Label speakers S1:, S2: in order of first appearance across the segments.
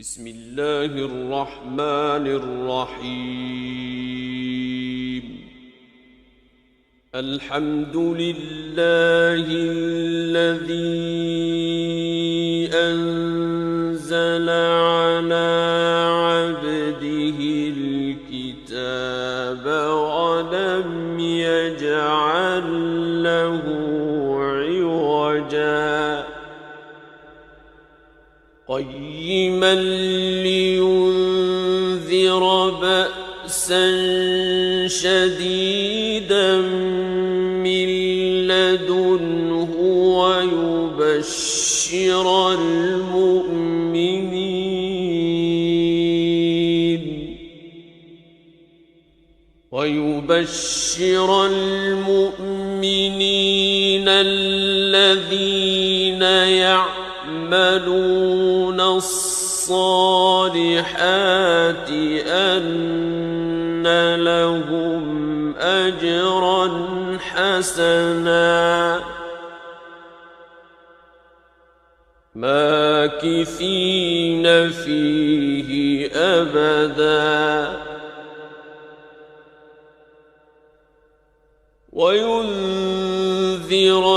S1: بسم الله الرحمن الرحيم. الحمد لله الذي أنزل على عبده الكتاب ولم يجعل له عوجا قيما لينذر بأسا شديدا من لدنه ويبشر المؤمنين الذين يعملون الصالحات أن لهم أجرا حسنا ماكثين فيه أبدا وينذر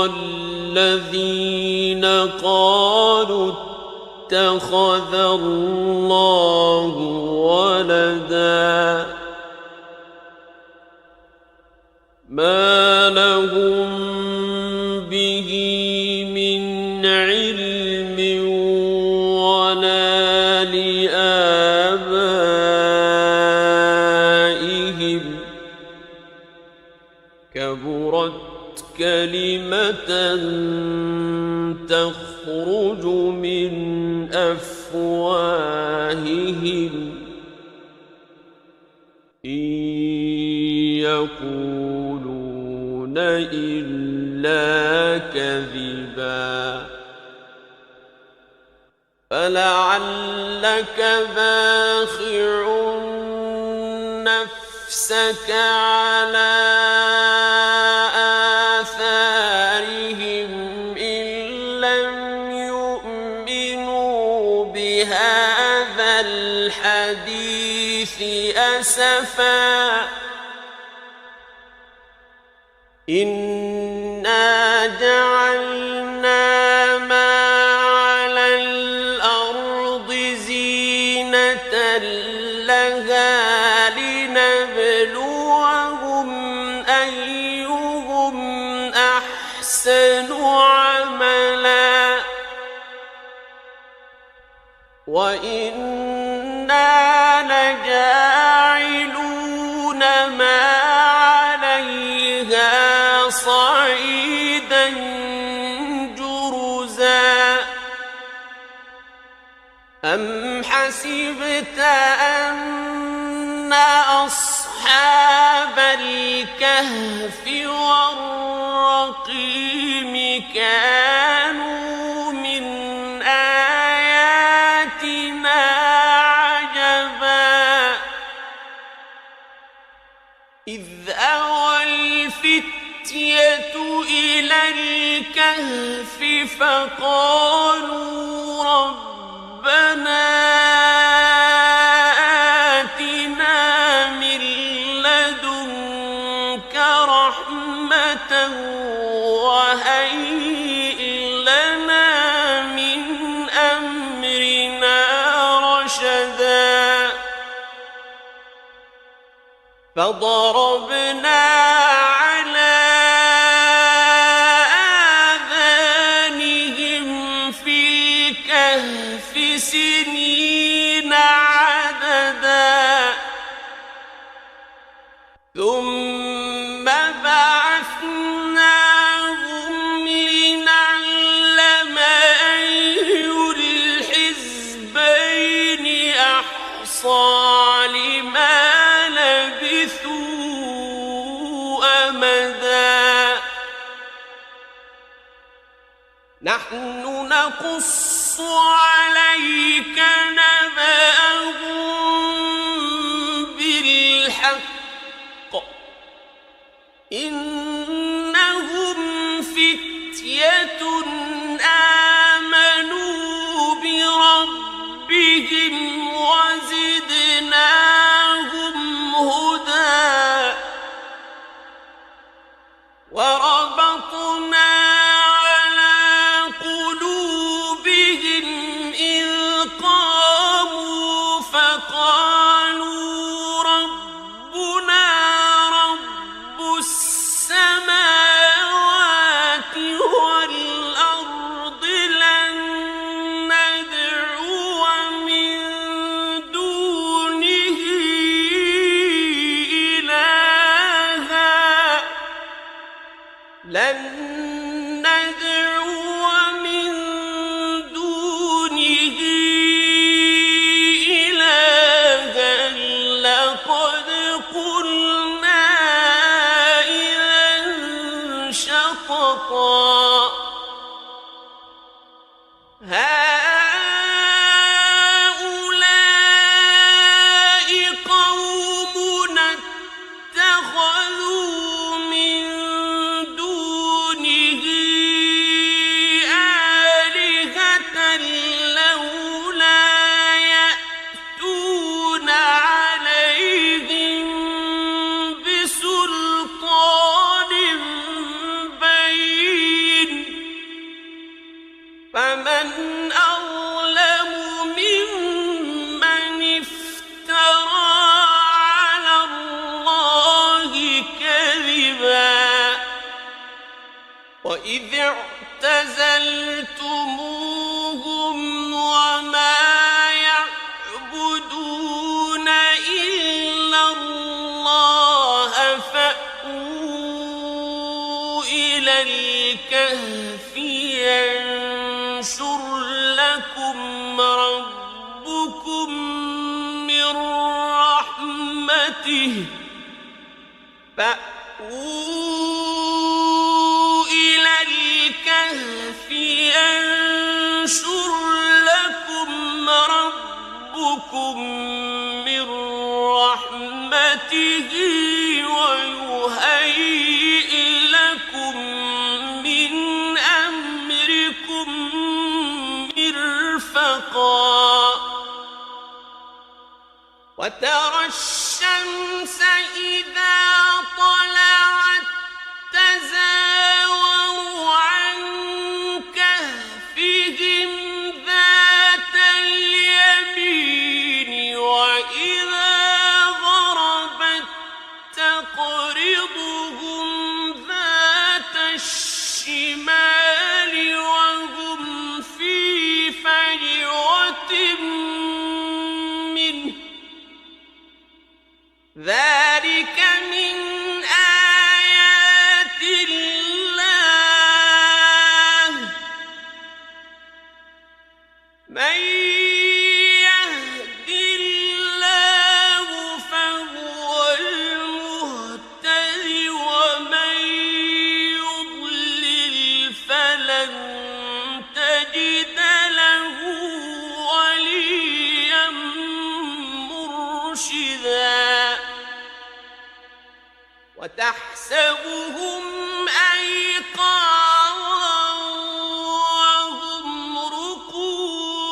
S1: الذين قالوا اتخذ الله ولدا ما لهم به من علم ولا لآبائهم كبرت كلمة تخرج من أفواههم إن يقولون إلا كذبا فلعلك باخع نفسك على آثارهم إن لم يؤمنوا بهذا الحديث أسفا إنا جعلنا ما على الأرض زينة لها لنبلوهم أيهم أحسن عملا وإنا لجاعلون ما عليها صعيدا جرزا أم حسبت أن أصحاب الكهف والرقيم كانوا من آياتنا عجبا إذ أوى الفتية إلى الكهف فقالوا ربنا آتنا من لدنك رحمة وهيئ لنا من أمرنا رشدا فضربنا على آذانهم في الكهف سنين عددا ثم بعثناهم لنعلم أي الحزبين أحصى لما لبثوا أمدا نحن نقص عليك نبأهم بالحق إنهم فتية آمنوا بربهم وإذ اعتزلتموهم وما يعبدون إلا الله فأووا إلى الكهف ينشر لكم ربكم من رحمته فأووا إلى الكهف ينشر لكم ربكم من رحمته ويهيئ لكم من أمركم مرفقا وترى الشمس إذا طلعت تزاور عن كهفهم ذات اليمين وإذا غربت تقرضهم ذات الشمال وهم في فجوة منه ذلك من آيات الله من يهد الله فهو المهتد ومن يضلل فلن تجد له وليا مرشدا وتحسبهم أيقاظا وهم رقود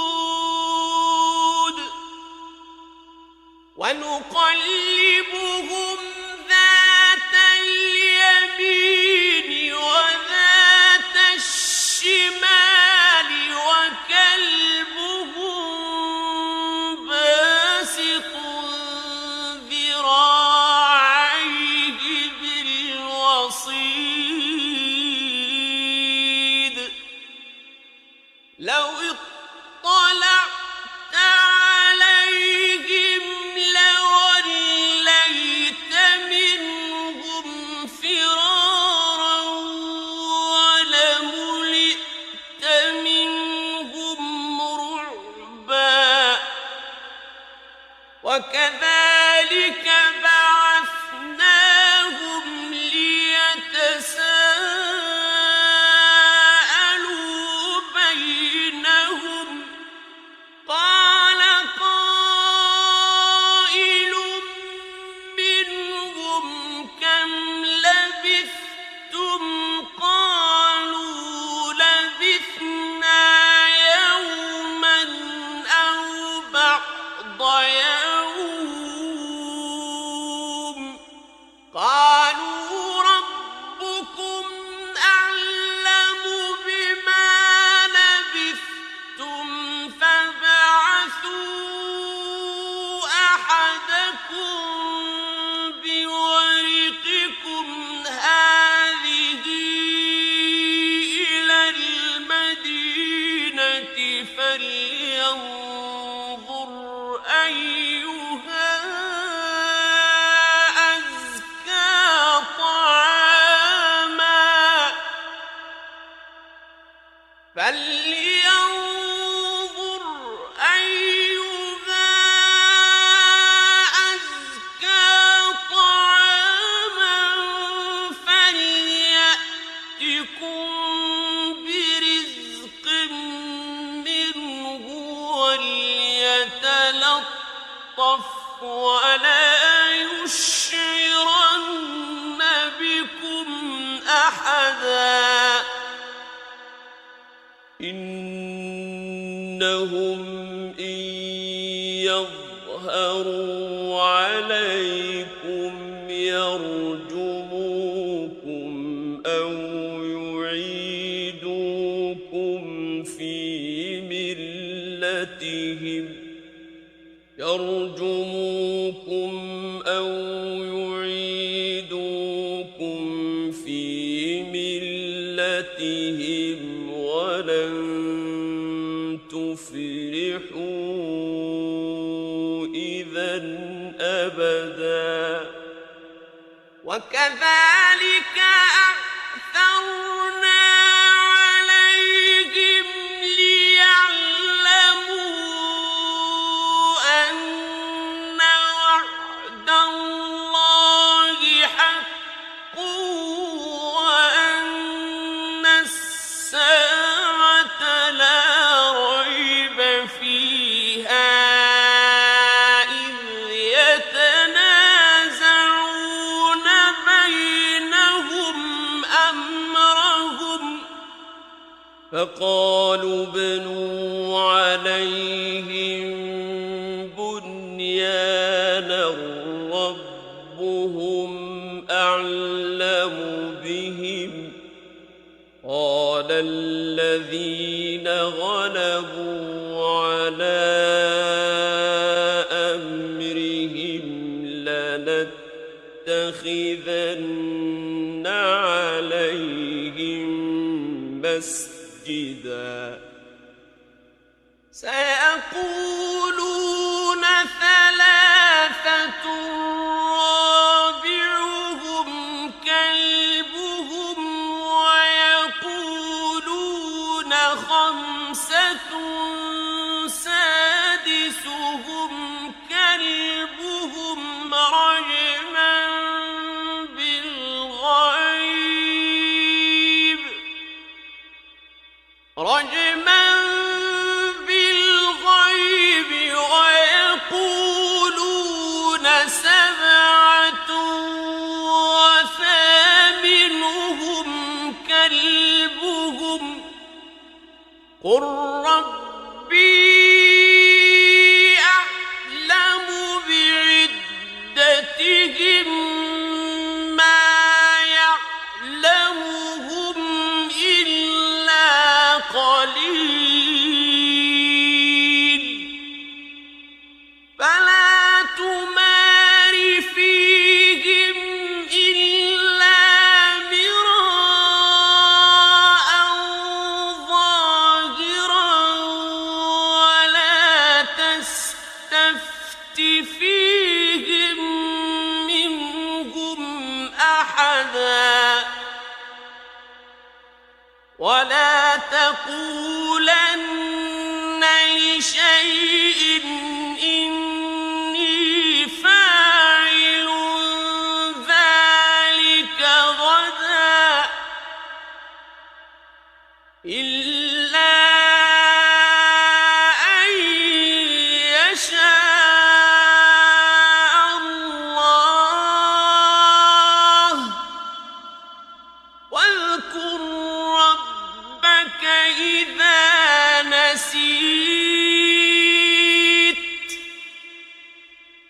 S1: ونقلبهم ذات اليمين وذات الشمال وكلبهم باسط ذراعيه بالوصيد لو اطلعت عليهم لوليت منهم فرارا ولملئت منهم رعبا وكذلك بعثناهم ليتساءلوا بينهم قال قائل منهم كم لبثتم قالوا لبثنا يوما أو بعض يوم قالوا ربكم أعلم بما لبثتم فابعثوا أحدكم بورقكم هذه إلى المدينة فلينظر أيها أزكى طعاما فلينظر أيها أزكى طعاما فليأتكم برزق منه وليتلطف ولا يشعرن بكم أحدا إنهم إن يظهروا عليكم يرجموكم أو يعيدوكم في ملتهم
S2: وكذلك أعثرنا عليهم ليعلموا أن وعد الله حق وأن الساعة لا ريب فيها إذ يتنازعون بينهم أمرهم فقالوا ابنوا عليهم بنيانا ربهم أعلم بهم قال الذين غلبوا على أمرهم لنتخذن عليهم مسجدا سيقولون ثلاثة رابعهم كلبهم ويقولون خمسة سادسهم كلبهم رجما بالغيب ويقولون سبعة وثامنهم كلبهم قل ربي أعلم بعدتهم ما يعلمهم إلا قليل فلا تمار فيهم إلا مراء ظاهرا ولا تستفت فيهم منهم أحدا ولا تقولن لشيء إني فاعل ذلك غدا إلا أن يشاء الله واذكر ربك إذا نسيت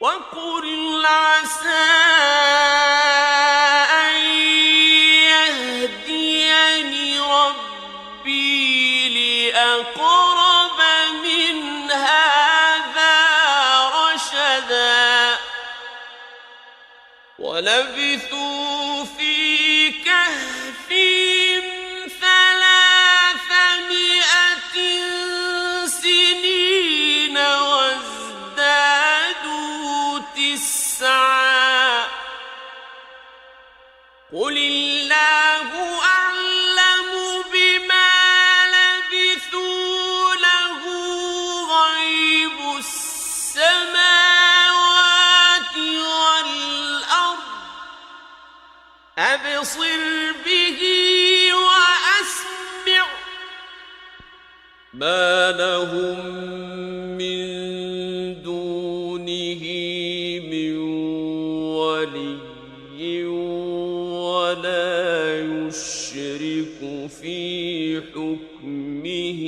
S2: وقل عسى أن يهديني ربي لأقرب من هذا رشدا ولبثوا في كهفهم 300 سنين وازدادوا 9 قل الله أعلم بما لبثوا له غيب السماوات والأرض أبصر به وأسمع
S1: ما لهم من دونه من ولي ولا يشرك في حكمه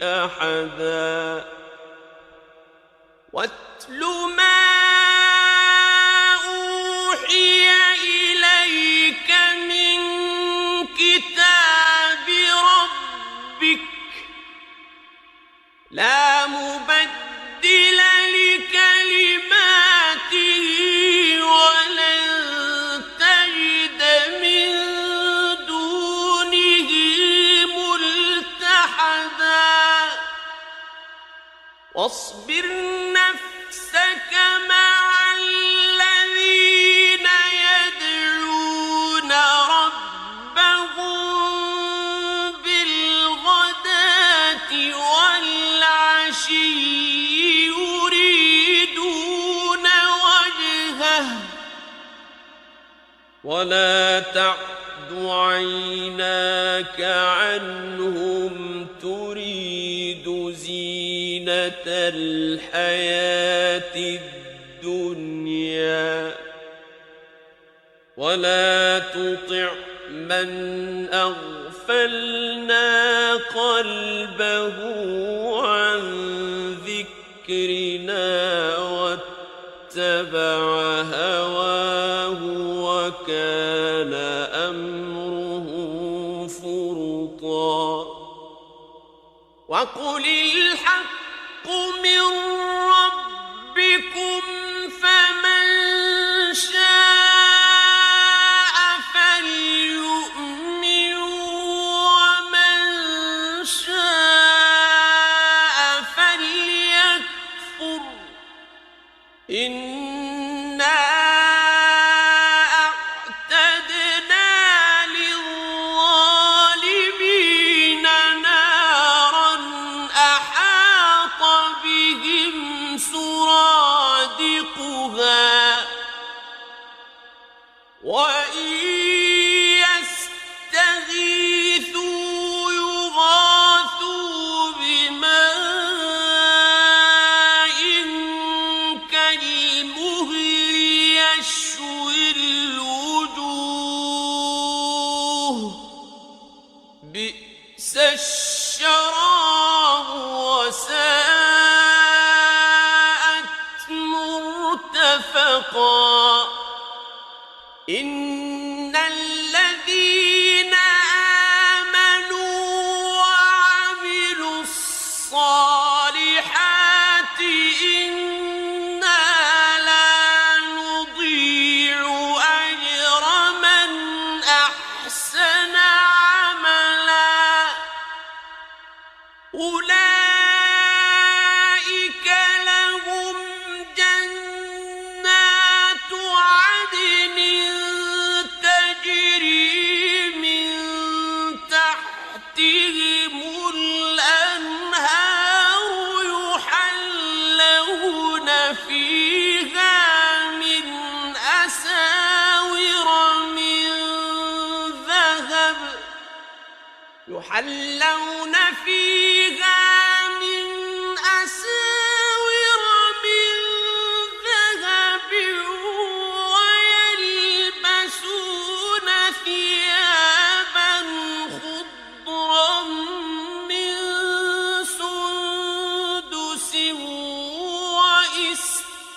S1: أحدا
S2: واتل ما أوحي إليك من كتاب ربك لا مبدل لكلماته ولن تجد من دونه ملتحدا واصبر نفسك مع الذين يريدون وجهه
S1: ولا تعد عيناك عنهم تريد زينة الحياة الدنيا ولا تطع من أغفلنا قلبه عن ذكرنا واتبع هواه وكان أمره فرطا
S2: وقل الحق من ربكم فمن شاء فليؤمن ومن شاء فليكفر إنا أعتدنا للظالمين نارا أحاط بهم سرادقها وإن يستغيثوا يغاثوا بماء كالمهل يشوي الوجوه بئس الشراب وساءت مرتفقا إن الذين آمنوا وعملوا الصالحات إنا لا نضيع أجر من أحسن عملا أولئك لهم جنات عدن تجري من تحتهم الأنهار يحلون فيها من أساور من ذهب يحلون فيها من أساور من ذهب ويلبسون ثيابا خضرا من سندس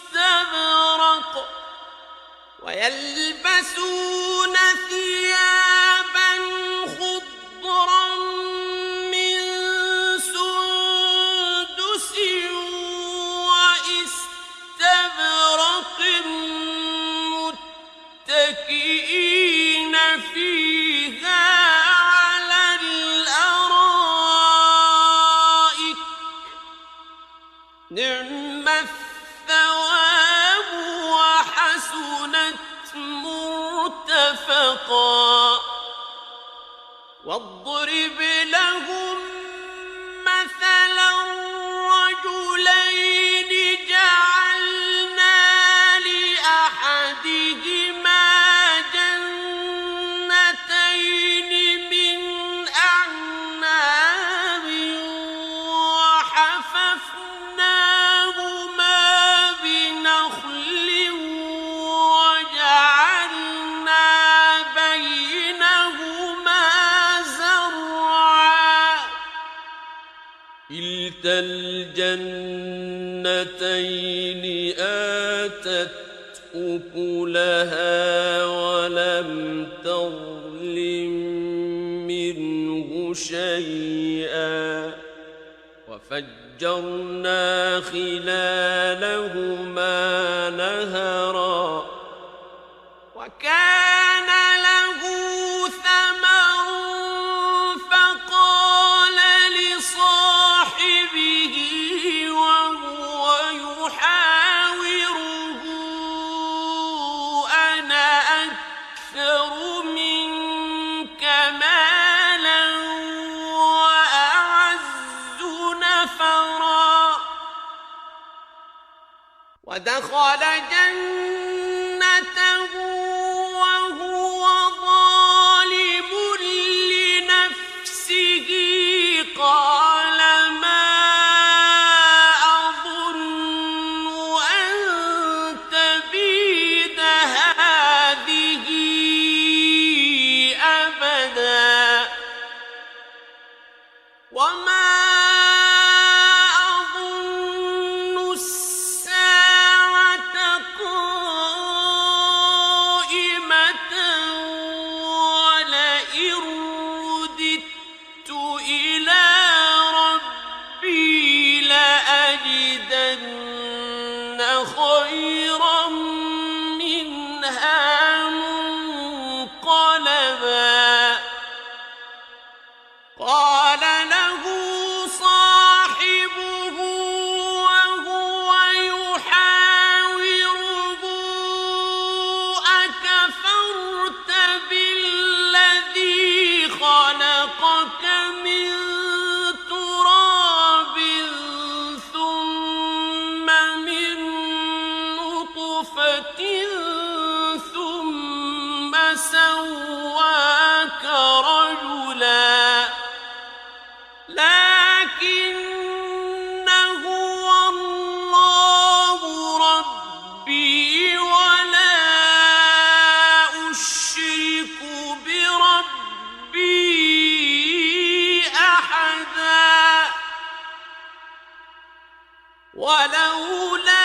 S2: واستبرق ويلبسون ثيابا خضرا من سندس واستبرق متكئين فيها على الأرائك نعم الثواب وحسنت مرتفقا واضرب لهم مثلا رجلين جعلنا لأحدهما جنتين من أعناب وحففناهما بنخل وجعلنا بينهما زرعا كلتا الجنتين آتت أكلها ولم تظلم منه شيئا وفجرنا خلالهما نهرا وكان له ثمر فقال لصاحبه وهو يحاوره أنا أكثر منك مالا وأعز نفرا ودخل جنته وهو ظالم لنفسه قال ما أظن أن تبيد هذه أبدا وما خيرا منها منقلبا قال له صاحبه وهو يحاوره أكفرت بالذي خلقك من تراب ثم من ثم سواك رجلا لكن هو الله ربي ولا أشرك بربي أحدا ولولا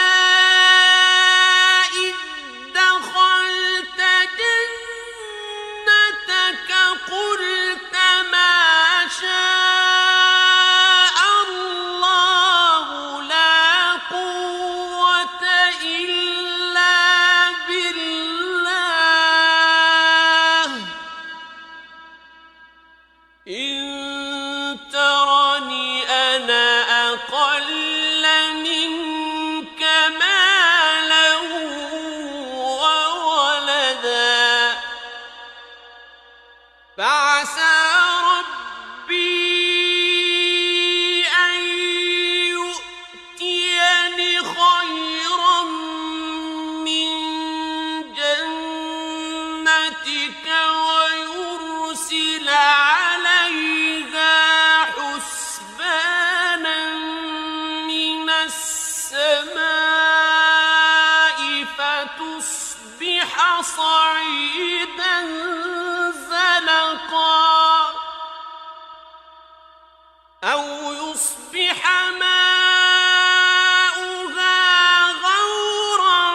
S2: قلت ما شاء الله لا قوة إلا بالله إن ترني أنا أقل منك مالا وولدا فعسى ربي أن يؤتيني خيرا من جنتك ويرسل عليها حسبانا من السماء فتصبح صعيدا أو يصبح ماؤها غورا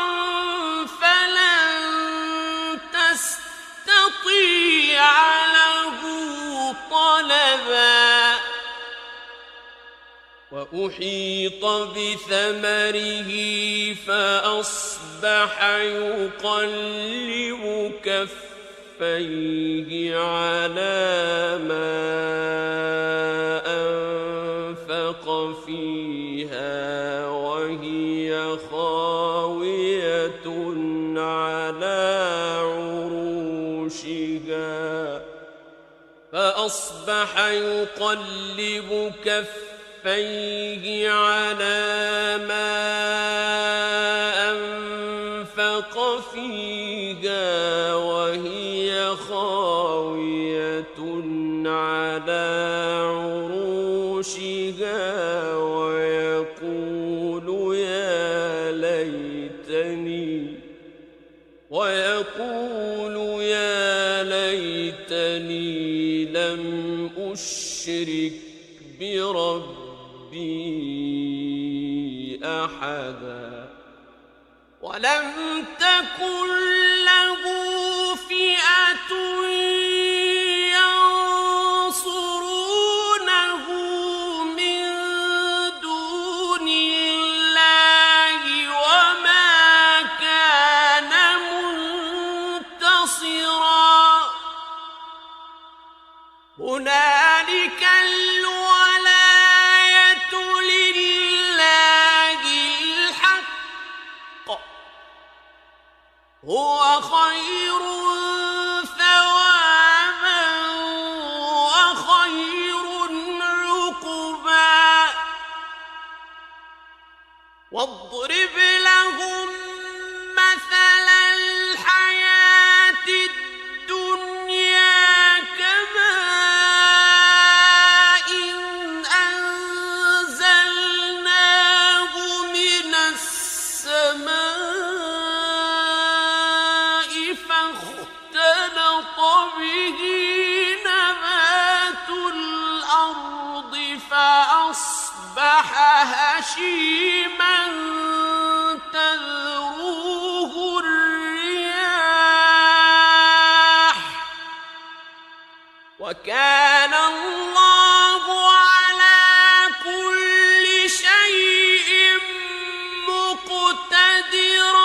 S2: فلن تستطيع له طلبا وأحيط بثمره فأصبح يقلب كفيه على ما أنفق فيها وهي خاوية على عروشها فأصبح يقلب كفيه على ما أنفق فيها وهي خاوية على عروشها ويقول يا ليتني لم أشرك بربي أحدا ولم تكن له فئة ينصرونه من دون الله وما كان منتصرا هنالك الولاية لله الحق هو خير ثوابا وخير عقبا واضرب لهم مثل الحياة الدنيا كماء أنزلناه من السماء فاختلط به نبات الأرض فأصبح هشيما تذروه الرياح وكان الله على كل شيء مقتدرا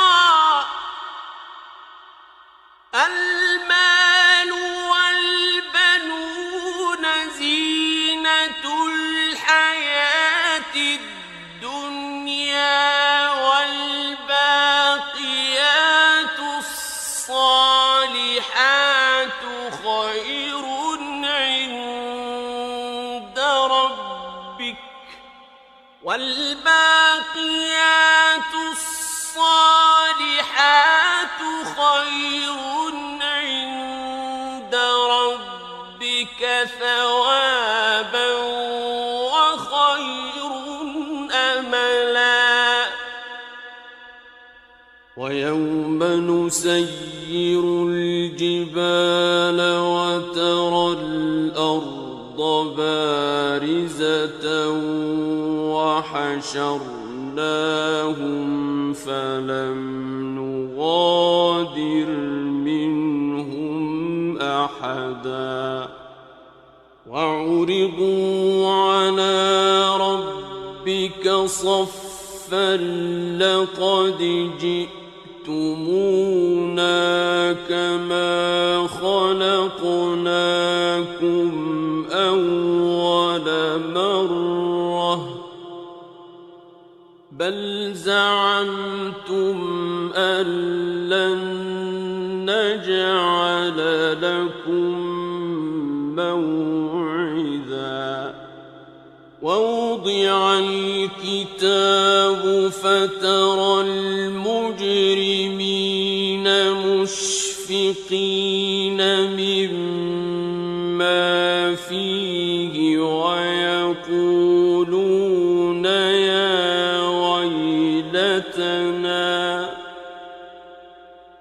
S2: المال والبنون زينة الحياة الدنيا والباقيات الصالحات خير عند ربك والباقيات الصالحات خير عند ربك ثوابا وخير أملا
S1: ويوم نسير الجبال وترى الأرض بارزة وحشرناهم فلم نغادر منهم أحدا وعرضوا على ربك صفا لقد جئتمونا كما خلقناكم أول مرة بل زعمتم أن لن نجعل لكم موعدا ووضع الكتاب فترى المجرمين مشفقين مما فيه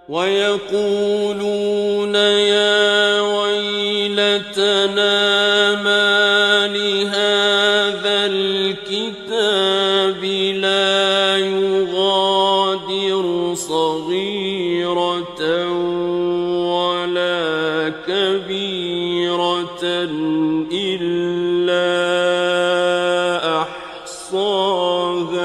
S1: ويقولون يا ويلتنا ما لهذا الكتاب لا يغادر صغيرة ولا كبيرة إلا أحصاها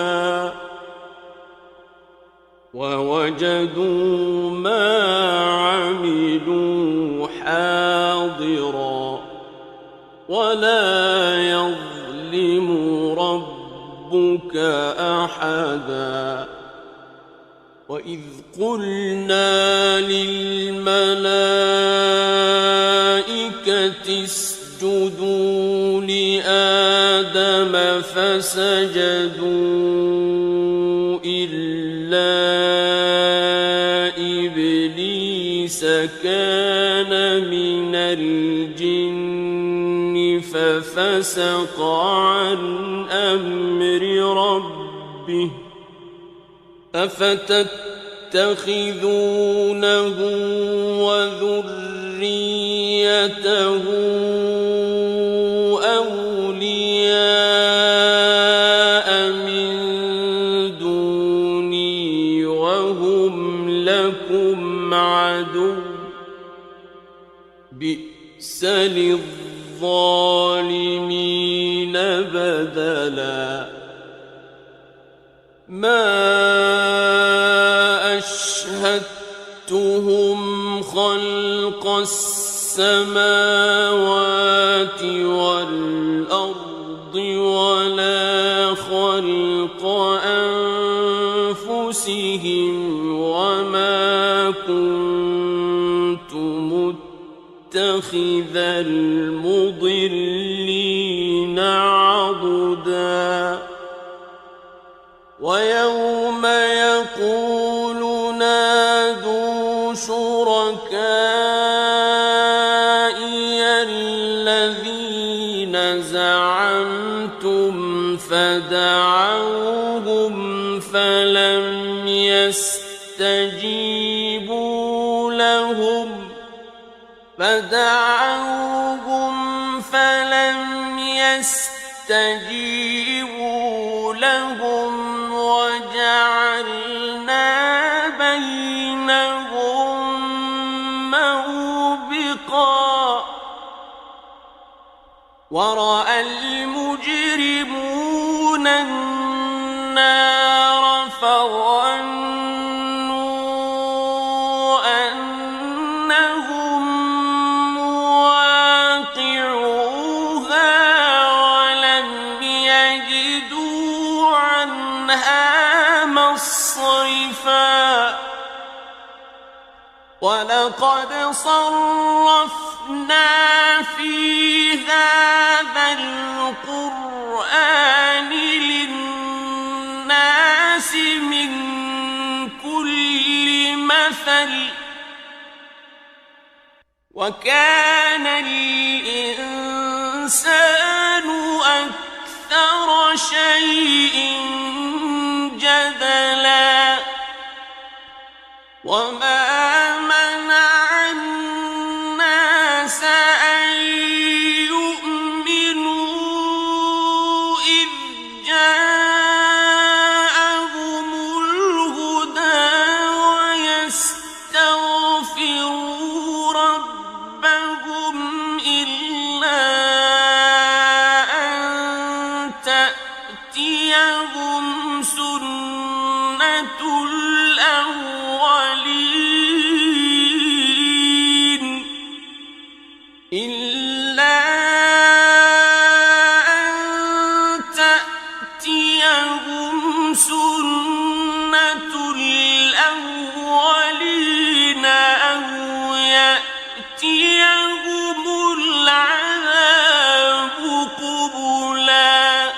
S1: ووجدوا ما عملوا حاضرا ولا يظلم ربك أحدا وإذ قلنا للملائكة اسجدوا لآدم فسجدوا إلا إبليس كان من الجن ففسق عن أمر ربه أفتتخذونه وذريته أولياء من دوني وهم لكم عدو بئس للظالمين بدلا ما أشهدتهم خلق السماوات والأرض ولا خلق أنفسهم وما كنت متخذ المضلين عضدا ويوم يقول نادوا شركائي الذين زعمتم فدعوهم فلم يستجيبوا لهم وجعلنا بينهم موبقا ورأى المجرمون النار فظنوا أنهم مواقعوها ولم يجدوا عنها مصرفا ولقد صرفنا في هذا القرآن للناس من كل مثل وكان الإنسان أكثر شيء جدلا وما منع الناس أن يؤمنوا إذ جاءهم الهدى ويستغفروا ربهم إلا أن تأتيهم سنة الأولين إلا أن تأتيهم سنة الأولين أو يأتيهم العذاب قبلا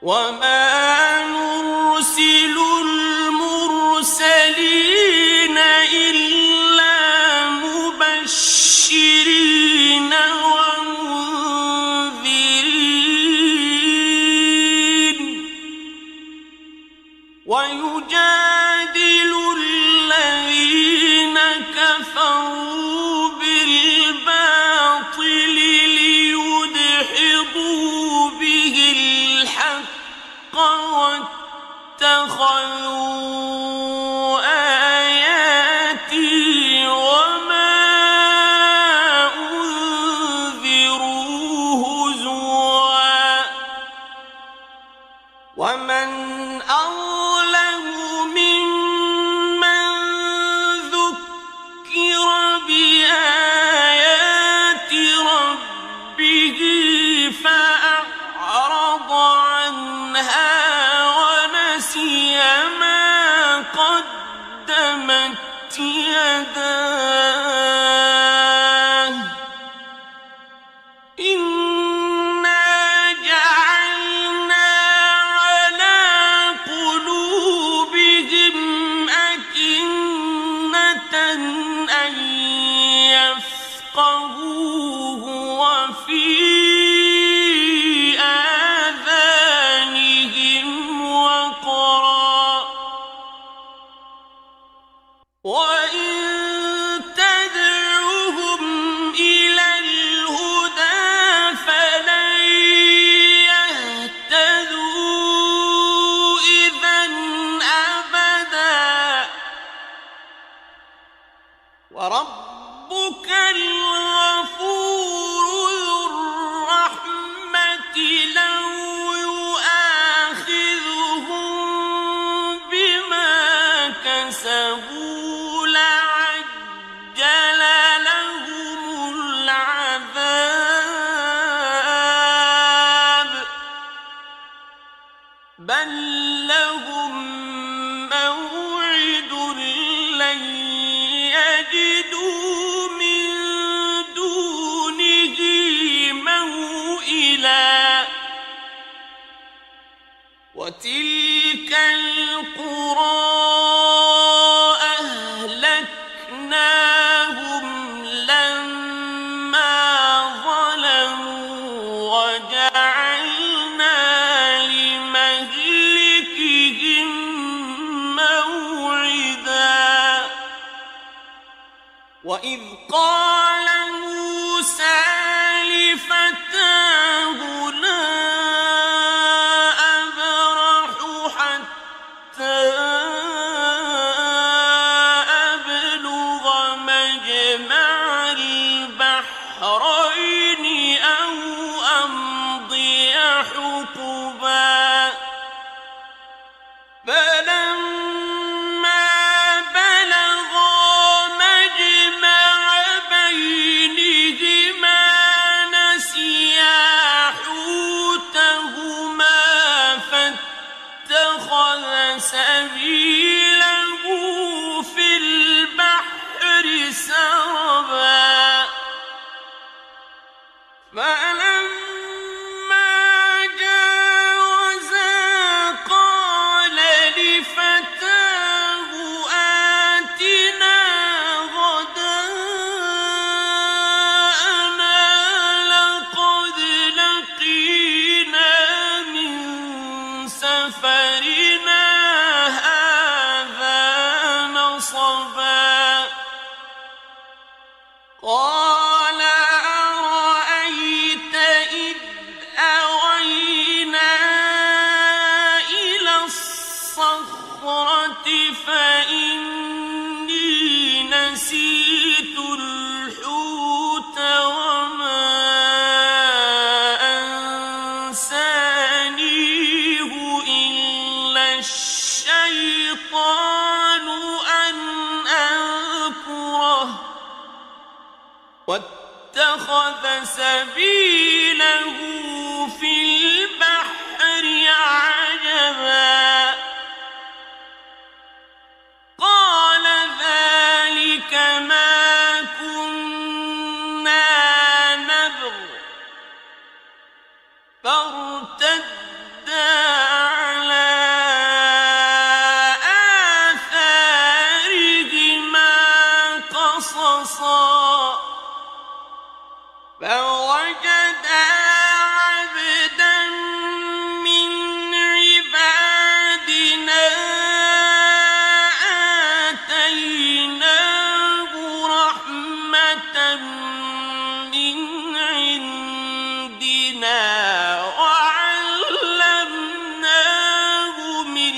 S1: وما نرسل المرسلين إلا مبشرين ومنذرين ويجادل الذين كفروا بالباطل ليدحضوا به الحق واتخذوا آياتي وما أنذروا هزوا ومن أظلم ممن ذكر بآيات ربه فأعرض عنها ونسي ما قدمت يداه إنا جعلنا على قلوبهم أكنة أن يفقهوه وفي آذانهم وقرا وإن تدعوهم إلى الهدى فلن يهتدوا إذا أبدا وربك الغفور ذو الرحمة لو يؤاخذهم بما كسبوا لعجل لهم العذاب بل لهم موعد لن يجدوا من دونه موئلا وتلك القرى أهلكناهم لما ظلموا وجعلنا لمهلكهم موعدا وإذ قال موسى لفتاه لا أبرح حتى أبلغ مجمع البحرين أو أمضي حقبا فلما بلغا مجمع بينهما نسيا حوتهما فاتخذ سبيله في البحر سربا فلما جاوزا قال لفتاه آتنا غداءنا لقد لقينا من سفرنا هذا نصبا قال أرأيت إذ أوينا إلى الصخرة فإني نسيت الحوت وما أنسانيه إلا الشيطان أن أذكره واتخذ سبيله في البحر عجبا قال ذلك ما كنا نبغ فارتدا على آثارهما قصصا فوجدا عبدا من عبادنا آتيناه رحمة من عندنا وعلمناه من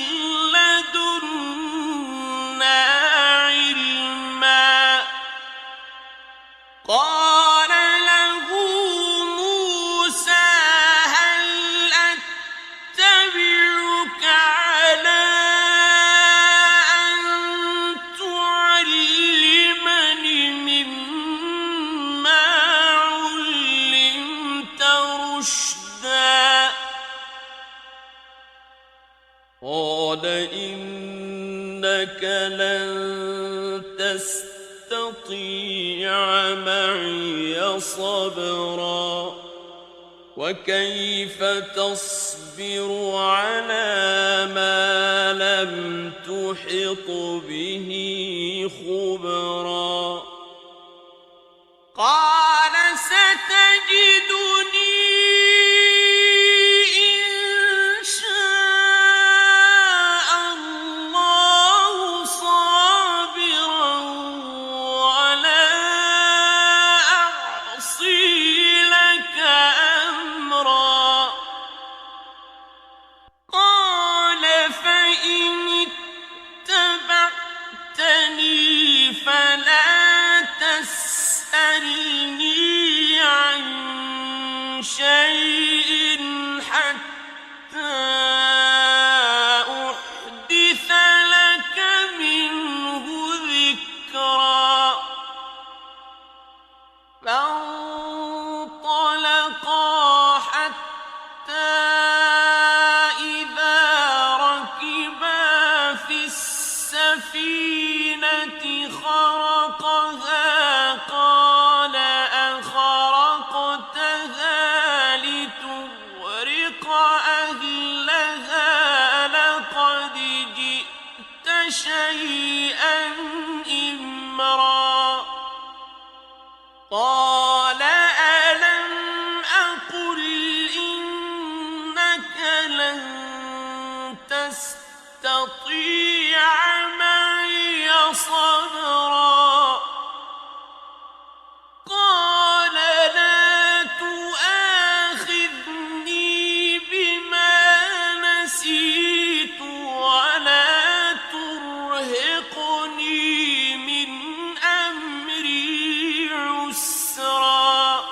S1: لدنا علما قال له موسى هل أتبعك على أن تعلمني مما علمت رشدا قال إنك لن تستطيع معي صبرا وكيف تصبر على ما لم تحط به خبرا قال ستجدني إن شاء الله صابرا ولا أعصي لك أمرا قال فإن اتبعتني شيئا إمرا قال ألم أقل إنك لن تستطيع معي صبرا قال لا تؤاخذني بما نسيت ولا ترهقني من أمري عسرا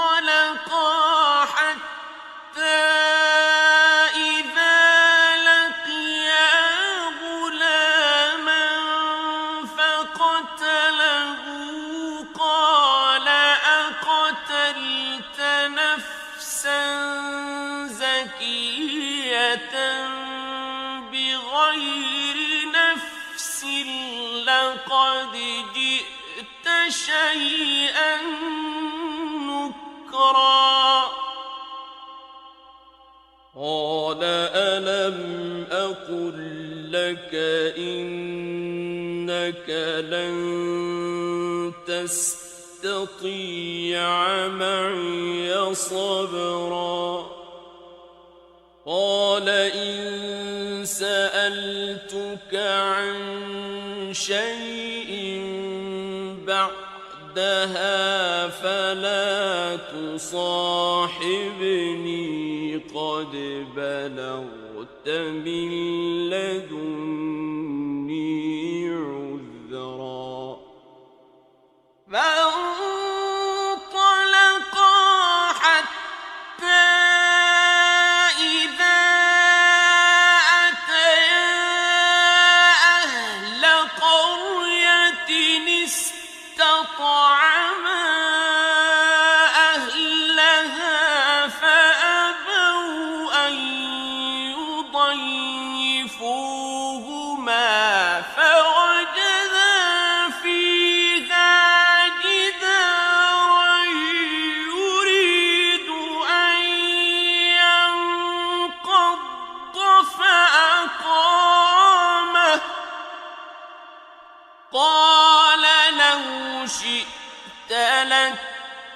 S1: فانطلقا حتى إذا لقيا غلاما فقتله قال أقتلت نفسا زكية بغير نفس لقد جئت شيئا نكرا قال ألم أقل لك إنك لن تستطيع معي صبرا قال إن سألتك عن شيء بعدها فلا تصاحبني قد بلغت من لدني عذرا فانطلقا حتى إذا أتيا أهل قرية استطعما أهلها فأبوا أن يضيفوهما فوجدا فيها جدارا يريد أن ينقض فأقامه قال لو شئت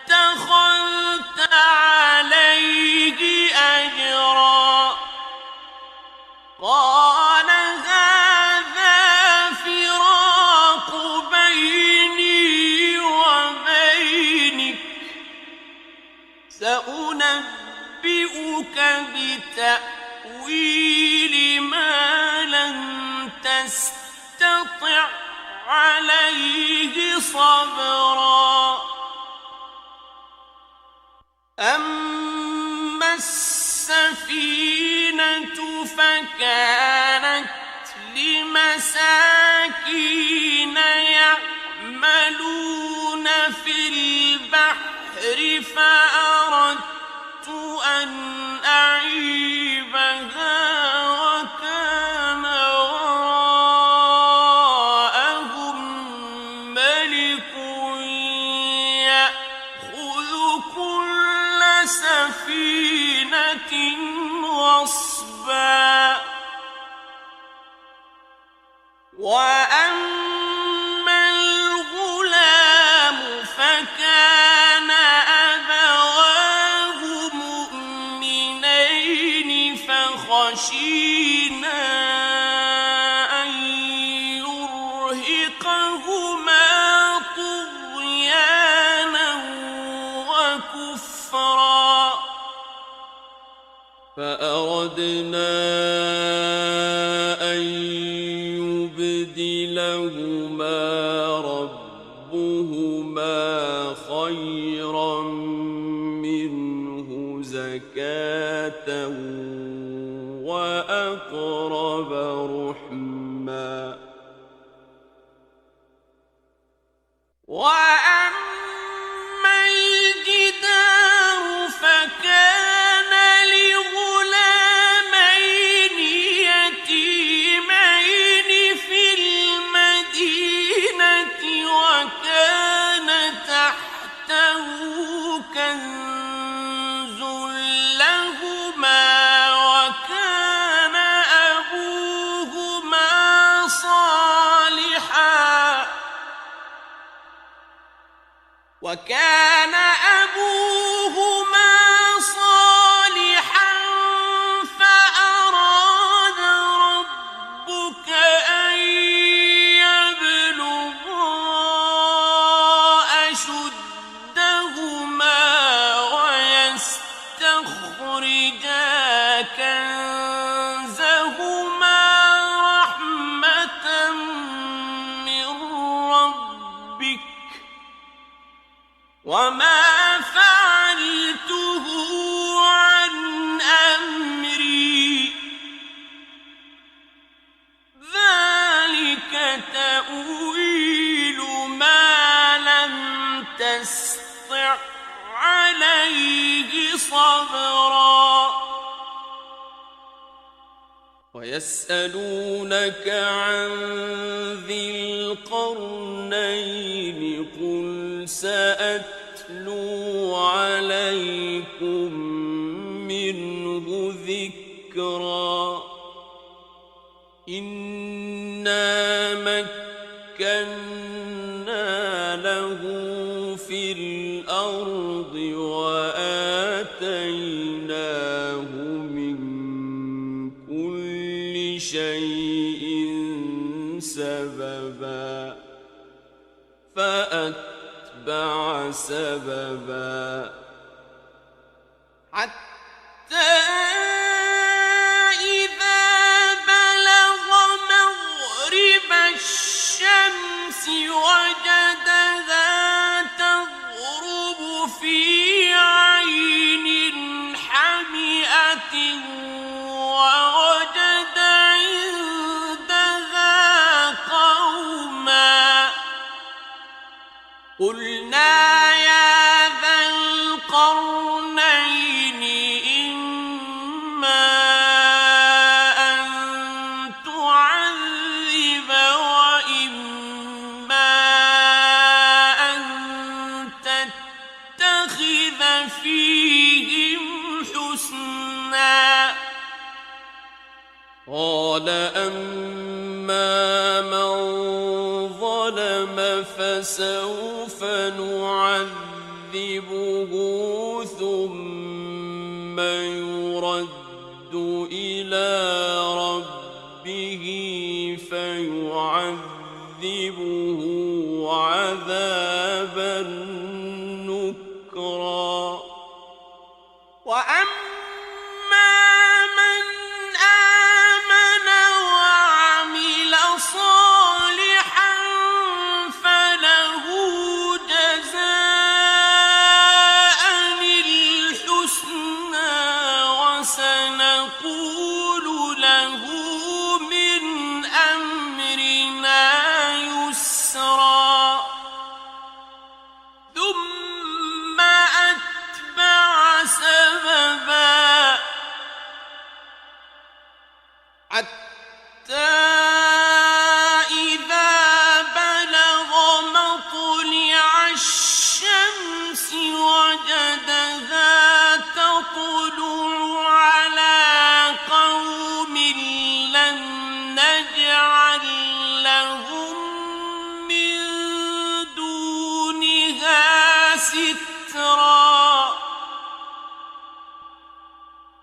S1: لاتخذت عليه أجرا قال هذا فراق بيني وبينك سأنبئك بتأويل ما لم تستطع عليه صبرا أما السفينة فكانت لمساكين يعملون في البحر فأردت أن أعيبها وكان وراءهم ملك يأخذ كل سفينة غصبا وأما الغلام فكان أبواه مؤمنين فخشينا أن يرهقهما طغيانا وكفرا فأردنا أن يبدلهما ربهما خيرا منه زكاة وأقرب رحما وأما الجدار فكان لغلامين يتيمين في المدينة وكان تحته كنز لهما وكان وكان أبوهما صالحا فأراد ربك أن يبلغا أشدهما ويستخرجا كنزهما رحمة من ربك وما فعلته عن أمري ذلك تأويل ما لم تسطع عليه صبرا ويسألونك عن ذي القرنين قل سأتلو عليكم منه ذكرا إنا مكنا له في الأرض وآتيناه من كل شيء سببا فأتبع سببا حتى إذا بلغ مغرب الشمس وجدها تغرب في عين حمئة ووجد عندها قوما قلنا يا ذا القرنين إما أن تعذب وإما أن تتخذ فيهم حسنا قال أما من ظلم فسوف نعذبه ثم يرد إلى ربه فيعذبه عذابا نكرا وأما من آمن وعمل صالحا فله جزاء الحسنى وسنقول له من أمرنا يسرا ثم أتبع سببا حتى إذا بلغ مطلع الشمس وجدها تطلع على قوم لم نجعل لهم من دونها سترا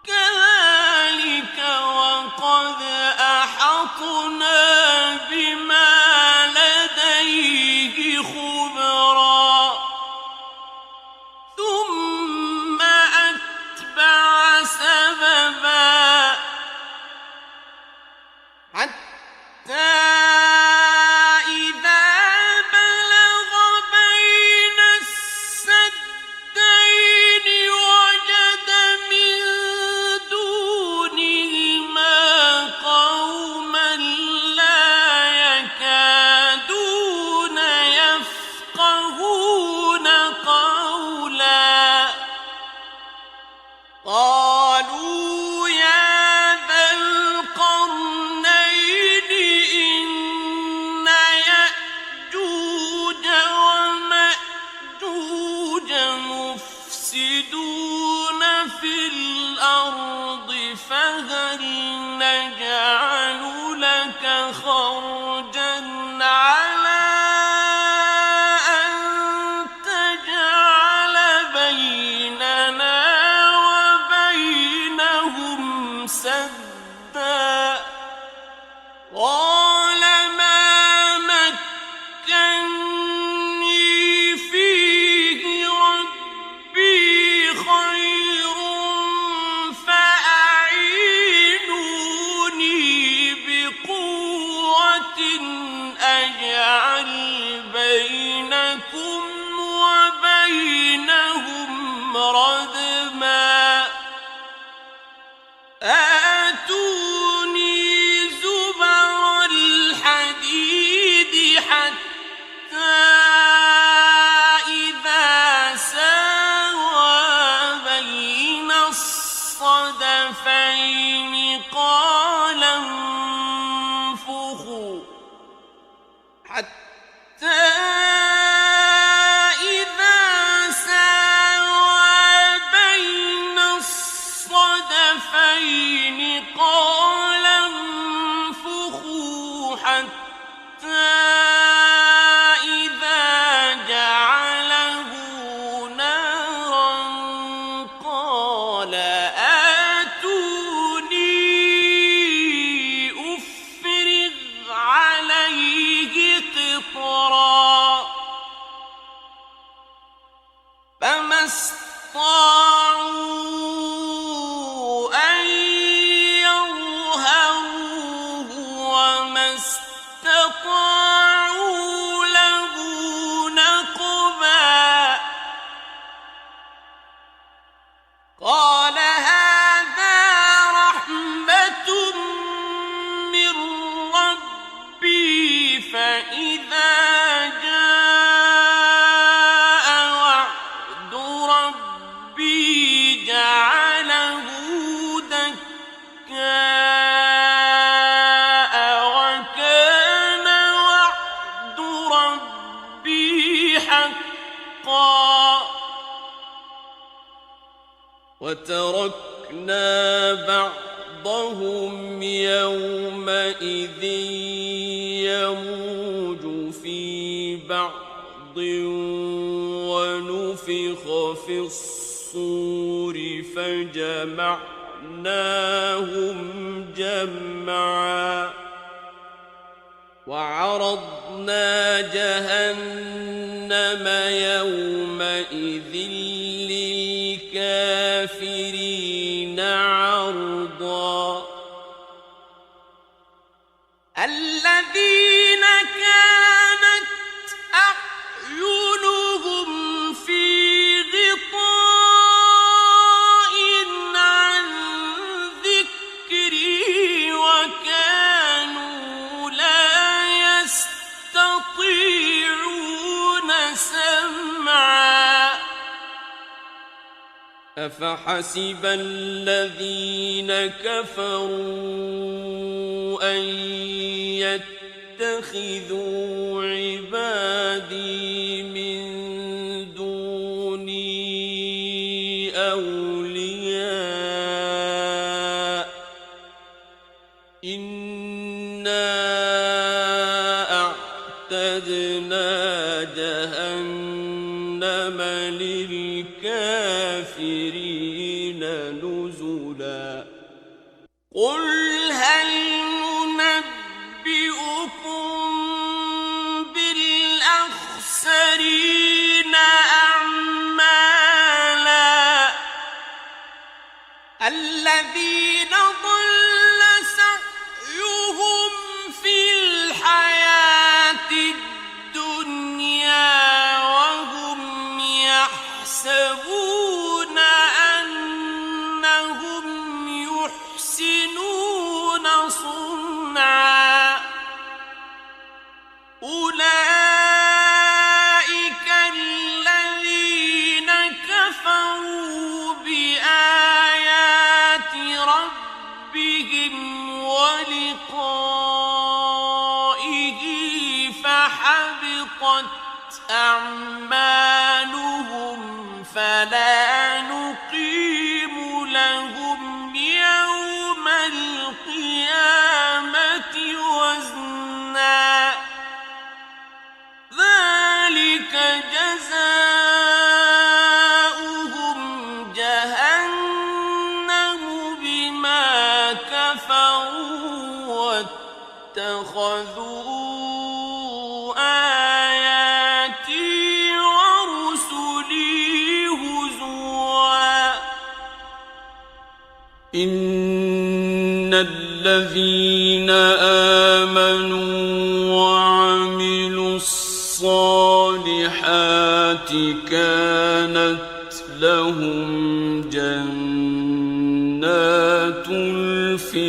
S1: كذلك وقد أحطنا بما لديه خبرا ثم أتبع سببا حتى إذا بلغ بين السدين وجد من دونهما قوما لا يكادون يفقهون قولا قالوا يا ذا القرنين إن يأجوج ومأجوج مفسدون في الأرض فهل نجعل لك خرجا على أن تجعل الصدفين قال انفخوا حتى إذا ساوى بين الصدفين قال انفخوا حتى إذا جعله نارا قال آتوني أفرغ عليه قطرا فما استطاعوا أن يظهروه وما استطاعوا له نقبا قال هذا رحمة من ربي فإذا جاء وعد ربي جعله دكاء وكان وعد ربي حقا وتركنا بعضهم يومئذ يموج في بعض ونفخ في الصور فجمعناهم جمعا وعرضنا جهنم يومئذ للكافرين عرضا الذين كانت أعينهم في غطاء عن ذكري وكانوا لا يستطيعون سمعا أفحسب الذين كفروا أن يتخذوا عبادي من دوني أولياء إنا أعتدنا جهنم للكافرين نزلا قل هل ننبئكم بالأخسرين أعمالا الذين ضل سعيهم في الحياة الدنيا وهم يحسبون أنهم يحسنون صنعا أولئك الذين كفروا بآيات ربهم ولقائه فحبطت أعمالهم فلا نقيم لهم يوم القيامة وزنا ذلك جزاؤهم جهنم بما كفروا واتخذوا آياتي ورسلي هزوا إن الذين آمنوا وعملوا الصالحات كانت لهم جنات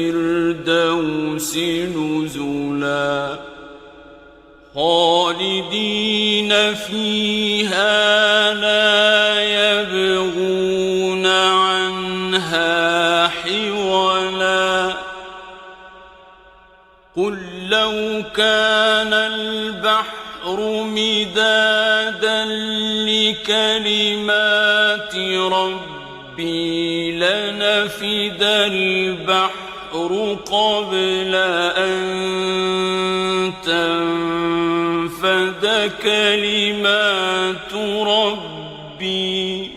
S1: الفردوس نزلا خالدين فيها لا يبغون عنها حولا قل لو كان البحر مدادا لكلمات ربي لنفد البحر قبل أن تنفد كلمات ربي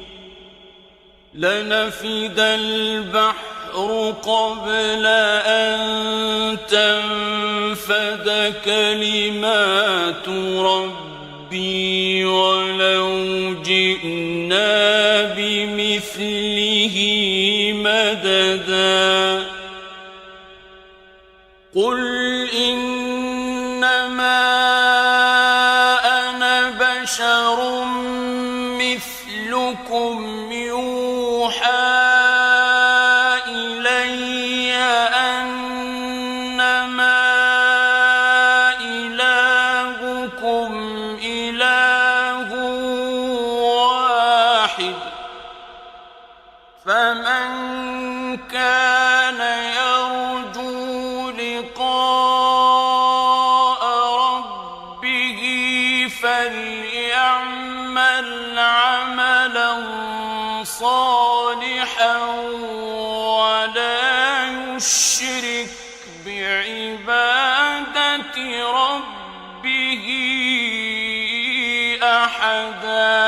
S1: لنفد البحر قبل أن تنفد كلمات ربي ولو جئنا بمثله مددا قل إنما أنا بشر مثلكم يوحى إلي أنما إلهكم إله واحد فمن كان يرجو لقاء ربه فليعمل عملا صالحا ولا يشرك بعبادة ربه أحدا